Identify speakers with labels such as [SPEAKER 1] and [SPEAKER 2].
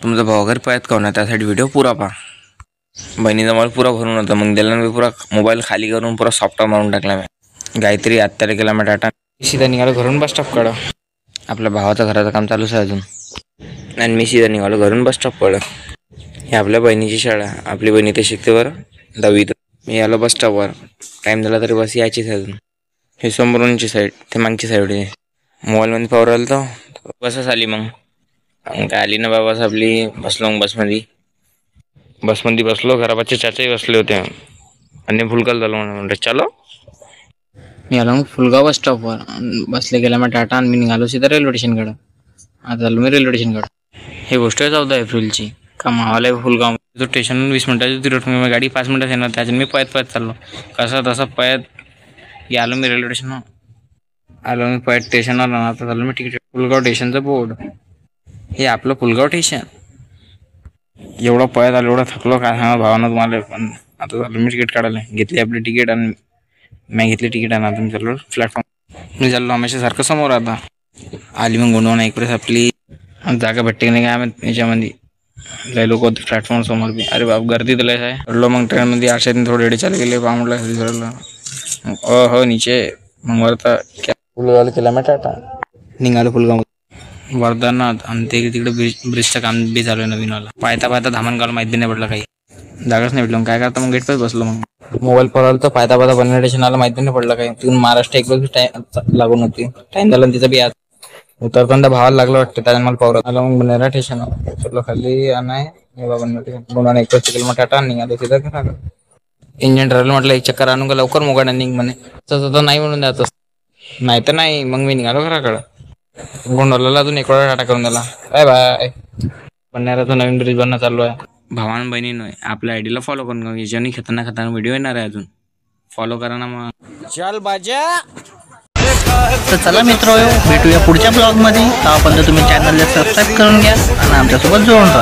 [SPEAKER 1] तुमचा भाऊ घरी पाहत का ना, त्यासाठी व्हिडिओ पुरा पहा. बहिणीचा मला पुरा भरून होता, मग दिला मी पुरा मोबाईल खाली करून पुरा सॉफ्टवेअर मारून टाकला मी. गायत्री आत्ताला केला मी टाटा. सीधा निघालो घरून बस स्टॉपकडं. आपल्या भावाचं घराचं काम चालूच आहे अजून. आणि मी सीधा निघालो घरून बस स्टॉपकडं. हे आपल्या बहिणीची शाळा. आपली बहिणी ते शिकते बरं 10वीत. मी आलो बस स्टॉपवर. टाईम झाला तरी बस यायचीच आहे अजून. हे समोरूनची साईड, ते मागची साईड आहे. मोबाईलमध्ये पावर आलं तर बसच आली. मग काय आली ना बाबास आपली. बसलो मग बसमध्ये बसलो. घराबाचे चाचाही बसले होते आणि फुलकाल झालो म्हणलं चलो. मी आलो मग फुलगाव बस स्टॉपवर. बसले गेला मग टाटा आणि मी निघालो सीधा रेल्वे स्टेशनकडं. आता झालो मी रेल्वे स्टेशनकडं. हे गोष्ट आहे 14 एप्रिलची. का मावाला फुलगाव जो स्टेशन 20 मिनिटाची होती रोड. मी गाडी 5 मिनिटात येणार, त्याच्याने मी पळत चाललो. कसं तसं पळत आलो मी रेल्वे स्टेशनवर. आलो मी पळत स्टेशनवर. आता झालो मी तिकीट. फुलगाव स्टेशनचं बोर्ड. हे आपलं फुलगाव स्टेशन. एवढं पळत आलो, एवढं थकलो काय सांगा भावानं तुम्हाला. पण आता झालं मी तिकीट काढायला. घेतली आपली तिकीट आणि मी घेतली तिकीट. आणि आता मी चाललो प्लॅटफॉर्म. मी चाललो हमेशा सारखं समोर. आता आली मग गोंडवाना एक्सप्रेस आपली. जागा भेटते की नाही काय याच्यामध्ये. लय लोक होते प्लॅटफॉर्म समोर बी. अरे बाप गर्दी तर लयच आहे. चढलो मग ट्रेनमध्ये. आरशातून थोडे एडे चालू गेले. पहा म्हटलं हो नीचे. मग वरता फुलगाव केला मी टाटा. निघालो फुलगाव वर्धनात. आणि ते तिकडे ब्रिजचं काम बी चालू आहे नवीनवाला. पायता धामणगावला माहिती नाही पडलं काही. जागाच नाही भेटलं. काय करता मग गेटपच बसलो. मग मोबाईल पळाला तर पायता बनवण्या स्टेशनाला माहिती नाही पडलं काही. तिथून महाराष्ट्र एक्सप्रेस लागून होती. टाइम झाला तिचं बी. आज उतरताना भावाला लागलं वाटतं. त्याने मला पावरत आलं. मग बनेरा स्टेशन चलो खाली आणाय गोंडवाना एक्सप्रेस केलं मग टाटा. निघालो तिथं घराकडं. इंजिन ठरवलं म्हटलं एक चक्कर आणून का लवकर मोगाड्या निघ म्हणे. तसं नाही म्हणून द्यायचं. नाही तर नाही. मग मी निघालो घराकडं. गोंडवाला अजून एक वेळा टाटा करून दिला. Bye bye. बन्याराचा नवीन ब्रिज बनणं चालू आहे. भावान बहिणीनं आपल्या आयडीला फॉलो करून याच्याने खतरनाक व्हिडिओ येणार आहे अजून. फॉलो करा ना मग. चल बाजा.
[SPEAKER 2] तर चला मित्र, भेटूया पुढच्या ब्लॉग मध्ये. तेव्हापर्यंत तुम्ही चॅनलला सबस्क्राईब करून घ्या आणि आमच्यासोबत जोडून राहा.